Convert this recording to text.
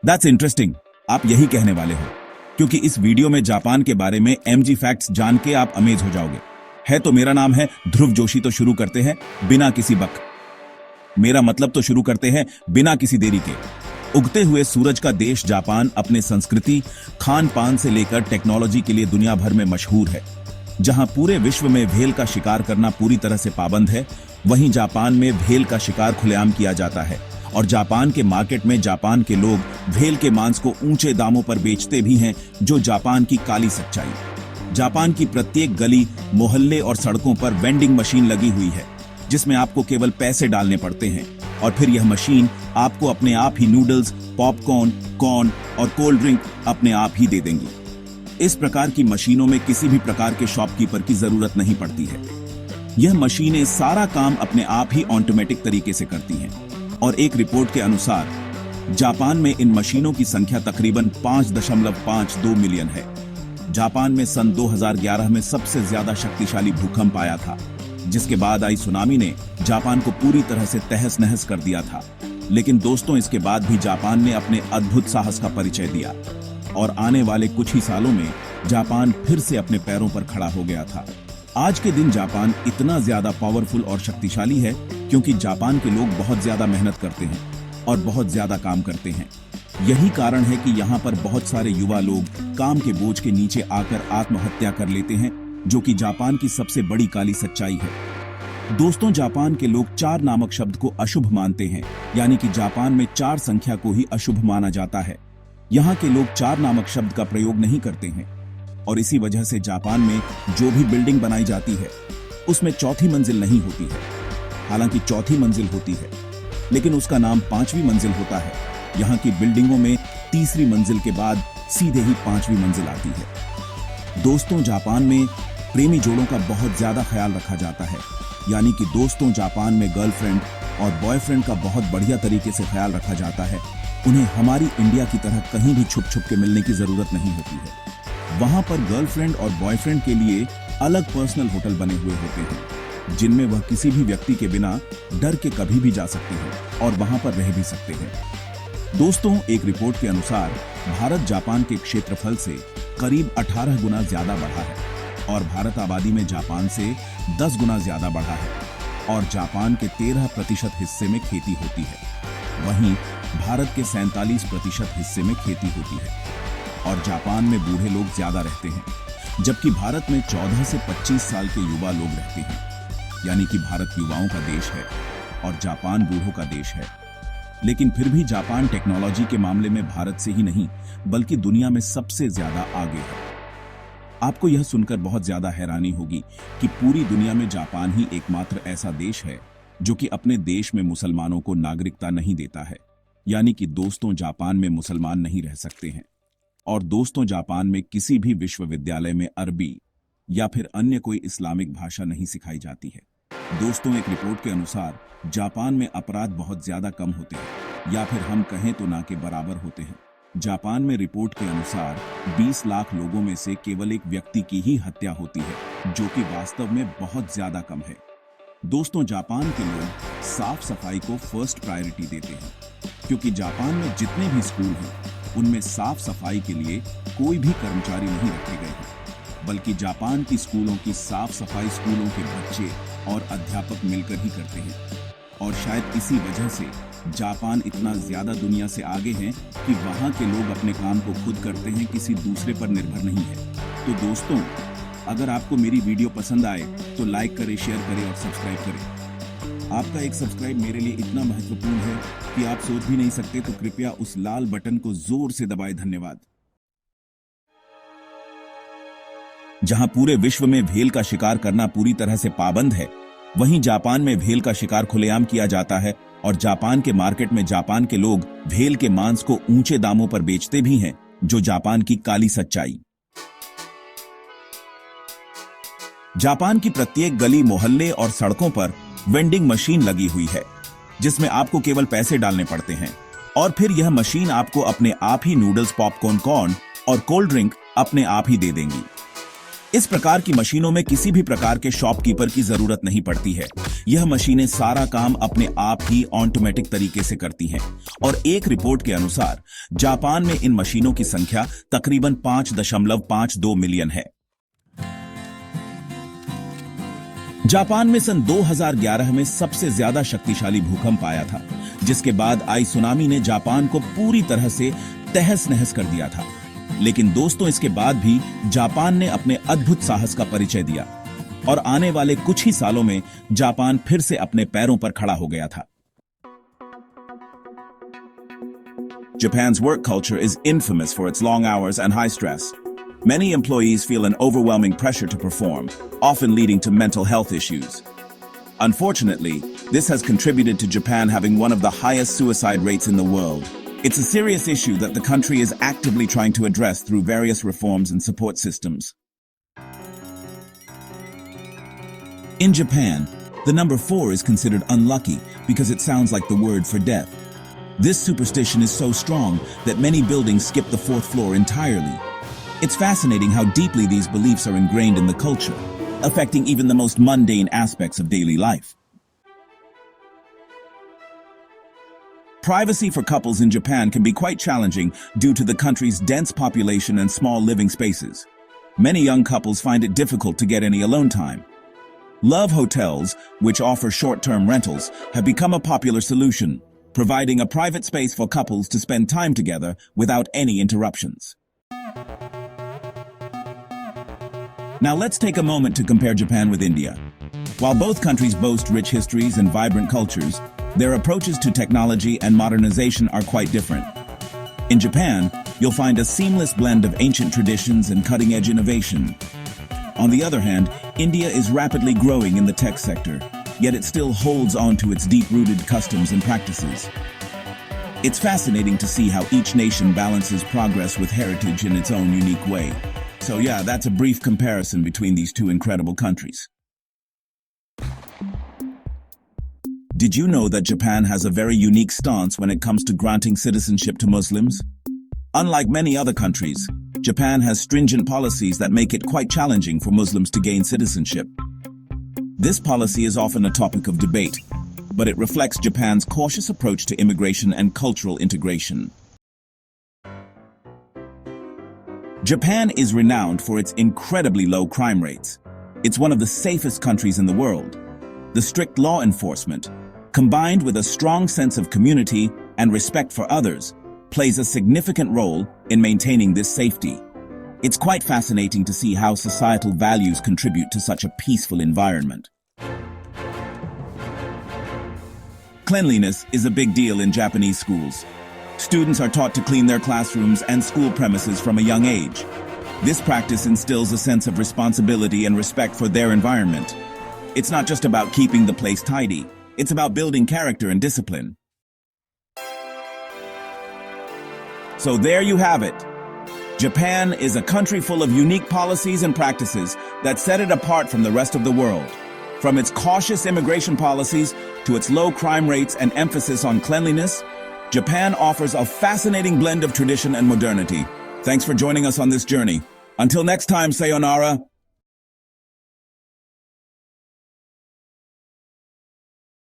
That's interesting. आप यही कहने वाले हो, क्योंकि इस वीडियो में जापान के बारे में एमजी फैक्ट्स जान के आप अमेज हो जाओगे। है तो मेरा नाम है ध्रुव जोशी। तो शुरू करते हैं बिना किसी मेरा मतलब तो शुरू करते हैं बिना किसी देरी के। उगते हुए सूरज का देश जापान अपने संस्कृति, खान पान से लेकर टेक्नोलॉजी के लिए दुनिया भर में मशहूर है। जहां पूरे विश्व में भेल का शिकार करना पूरी तरह से पाबंद है, वहीं जापान में भेल का शिकार खुलेआम किया जाता है। और जापान के मार्केट में जापान के लोग भेल के मांस को ऊंचे दामों पर बेचते भी हैं, जो जापान की काली सच्चाई। जापान की प्रत्येक गली, मोहल्ले और सड़कों पर वेंडिंग मशीन लगी हुई है, जिसमें आपको केवल पैसे डालने पड़ते हैं और फिर यह मशीन आपको अपने आप ही नूडल्स, पॉपकॉर्न, कॉर्न और कोल्ड ड्रिंक अपने आप ही दे देंगी। इस प्रकार की मशीनों में किसी भी प्रकार के शॉपकीपर की जरूरत नहीं पड़ती है। यह मशीनें सारा काम अपने आप ही ऑटोमेटिक तरीके से करती हैं। और एक रिपोर्ट के अनुसार जापान में इन मशीनों की संख्या तकरीबन 5.52 मिलियन है। जापान में सन 2011 में सबसे ज्यादा शक्तिशाली भूकंप आया था, जिसके बाद आई सुनामी ने जापान को पूरी तरह से तहस नहस कर दिया था। लेकिन दोस्तों, इसके बाद भी जापान ने अपने अद्भुत साहस का परिचय दिया और आने वाले कुछ ही सालों में जापान फिर से अपने पैरों पर खड़ा हो गया था। आज के दिन जापान इतना ज्यादा पावरफुल और शक्तिशाली है क्योंकि जापान के लोग बहुत ज्यादा मेहनत करते हैं और बहुत ज्यादा काम करते हैं। यही कारण है कि यहाँ पर बहुत सारे युवा लोग काम के बोझ के नीचे आकर आत्महत्या कर लेते हैं, जो कि जापान की सबसे बड़ी काली सच्चाई है। दोस्तों, जापान के लोग 4 नामक शब्द को अशुभ मानते हैं, यानी कि जापान में 4 संख्या को ही अशुभ माना जाता है। यहाँ के लोग 4 नामक शब्द का प्रयोग नहीं करते हैं और इसी वजह से जापान में जो भी बिल्डिंग बनाई जाती है उसमें चौथी मंजिल नहीं होती है। हालांकि चौथी मंजिल होती है, लेकिन उसका नाम 5वीं मंजिल होता है। यहाँ की बिल्डिंगों में तीसरी मंजिल के बाद सीधे ही 5वीं मंजिल आती है। दोस्तों, जापान में प्रेमी जोड़ों का बहुत ज्यादा ख्याल रखा जाता है, यानी कि दोस्तों, जापान में गर्लफ्रेंड और बॉयफ्रेंड का बहुत बढ़िया तरीके से ख्याल रखा जाता है। उन्हें हमारी इंडिया की तरह कहीं भी छुप छुप के मिलने की जरूरत नहीं होती है। वहां पर गर्लफ्रेंड और बॉयफ्रेंड के लिए अलग पर्सनल होटल बने हुए होते हैं, जिनमें वह किसी भी व्यक्ति के बिना डर के कभी भी जा सकते हैं और वहां पर रह भी सकते हैं। दोस्तों, एक रिपोर्ट के अनुसार भारत जापान के क्षेत्रफल से करीब 18 गुना ज्यादा बढ़ा है और भारत आबादी में जापान से 10 गुना ज्यादा बढ़ा है और जापान के 13% हिस्से में खेती होती है। वहीं भारत के 47% हिस्से में खेती होती है और जापान में बूढ़े लोग ज्यादा रहते हैं, जबकि भारत में 14 से 25 साल के युवा लोग रहते हैं। यानी कि भारत युवाओं का देश है और जापान बूढ़ों का देश है। लेकिन फिर भी जापान टेक्नोलॉजी के मामले में भारत से ही नहीं बल्कि दुनिया में सबसे ज्यादा आगे है। आपको यह सुनकर बहुत ज्यादा हैरानी होगी कि पूरी दुनिया में जापान ही एकमात्र ऐसा देश है जो कि अपने देश में मुसलमानों को नागरिकता नहीं देता है। यानी कि दोस्तों, जापान में मुसलमान नहीं रह सकते हैं। और दोस्तों, जापान में किसी भी विश्वविद्यालय में अरबी या फिर अन्य कोई इस्लामिक भाषा नहीं सिखाई जाती है। दोस्तों, एक रिपोर्ट के अनुसार जापान में अपराध बहुत ज्यादा कम होते हैं, या फिर हम कहें तो ना के बराबर होते हैं। जापान में रिपोर्ट के अनुसार 20 लाख लोगों में से केवल एक व्यक्ति की ही हत्या होती है, जो कि वास्तव में बहुत ज्यादा कम है। दोस्तों, जापान के लोग साफ सफाई को फर्स्ट प्रायोरिटी देते हैं, क्योंकि जापान में जितने भी स्कूल हैं उनमें साफ सफाई के लिए कोई भी कर्मचारी नहीं रखे गए हैं, बल्कि जापान की स्कूलों की साफ सफाई स्कूलों के बच्चे और अध्यापक मिलकर ही करते हैं। और शायद इसी वजह से जापान इतना ज्यादा दुनिया से आगे है कि वहां के लोग अपने काम को खुद करते हैं, किसी दूसरे पर निर्भर नहीं है। तो दोस्तों, अगर आपको मेरी वीडियो पसंद आए तो लाइक करें, शेयर करें और सब्सक्राइब करें। आपका एक सब्सक्राइब मेरे लिए इतना महत्वपूर्ण है कि आप सोच भी नहीं सकते, तो कृपया उस लाल बटन को जोर से दबाएं। धन्यवाद। जहां पूरे विश्व में भेल का शिकार करना पूरी तरह से पाबंद है, वहीं जापान में भेल का शिकार खुलेआम किया जाता है और जापान के मार्केट में जापान के लोग भेल के मांस को ऊंचे दामों पर बेचते भी हैं, जो जापान की काली सच्चाई। जापान की प्रत्येक गली, मोहल्ले और सड़कों पर वेंडिंग मशीन लगी हुई है, जिसमें आपको केवल पैसे डालने पड़ते हैं और फिर यह मशीन आपको अपने आप ही नूडल्स, पॉपकॉर्न, कॉर्न और कोल्ड ड्रिंक अपने आप ही दे देंगी। इस प्रकार की मशीनों में किसी भी प्रकार के शॉपकीपर की जरूरत नहीं पड़ती है। यह मशीनें सारा काम अपने आप ही ऑटोमेटिक तरीके से करती हैं और एक रिपोर्ट के अनुसार जापान में इन मशीनों की संख्या तकरीबन 5.52 मिलियन है। जापान में सन 2011 में सबसे ज्यादा शक्तिशाली भूकंप आया था, जिसके बाद आई सुनामी ने जापान को पूरी तरह से तहस नहस कर दिया था। लेकिन दोस्तों, इसके बाद भी जापान ने अपने अद्भुत साहस का परिचय दिया और आने वाले कुछ ही सालों में जापान फिर से अपने पैरों पर खड़ा हो गया था। Japan's work culture is infamous for its long hours and high stress. Many employees feel an overwhelming pressure to perform, often leading to mental health issues. Unfortunately, this has contributed to Japan having one of the highest suicide rates in the world. It's a serious issue that the country is actively trying to address through various reforms and support systems. In Japan, the number 4 is considered unlucky because it sounds like the word for death. This superstition is so strong that many buildings skip the 4th floor entirely. It's fascinating how deeply these beliefs are ingrained in the culture, affecting even the most mundane aspects of daily life. Privacy for couples in Japan can be quite challenging due to the country's dense population and small living spaces. Many young couples find it difficult to get any alone time. Love hotels, which offer short-term rentals, have become a popular solution, providing a private space for couples to spend time together without any interruptions. Now let's take a moment to compare Japan with India. While both countries boast rich histories and vibrant cultures, their approaches to technology and modernization are quite different. In Japan, you'll find a seamless blend of ancient traditions and cutting-edge innovation. On the other hand, India is rapidly growing in the tech sector, yet it still holds on to its deep-rooted customs and practices. It's fascinating to see how each nation balances progress with heritage in its own unique way. So yeah, that's a brief comparison between these two incredible countries. Did you know that Japan has a very unique stance when it comes to granting citizenship to Muslims? Unlike many other countries, Japan has stringent policies that make it quite challenging for Muslims to gain citizenship. This policy is often a topic of debate, but it reflects Japan's cautious approach to immigration and cultural integration. Japan is renowned for its incredibly low crime rates. It's one of the safest countries in the world. The strict law enforcement, combined with a strong sense of community and respect for others, plays a significant role in maintaining this safety. It's quite fascinating to see how societal values contribute to such a peaceful environment. Cleanliness is a big deal in Japanese schools. Students are taught to clean their classrooms and school premises from a young age. This practice instills a sense of responsibility and respect for their environment. It's not just about keeping the place tidy, it's about building character and discipline. So there you have it. Japan is a country full of unique policies and practices that set it apart from the rest of the world. From its cautious immigration policies to its low crime rates and emphasis on cleanliness, Japan offers a fascinating blend of tradition and modernity. Thanks for joining us on this journey. Until next time, sayonara.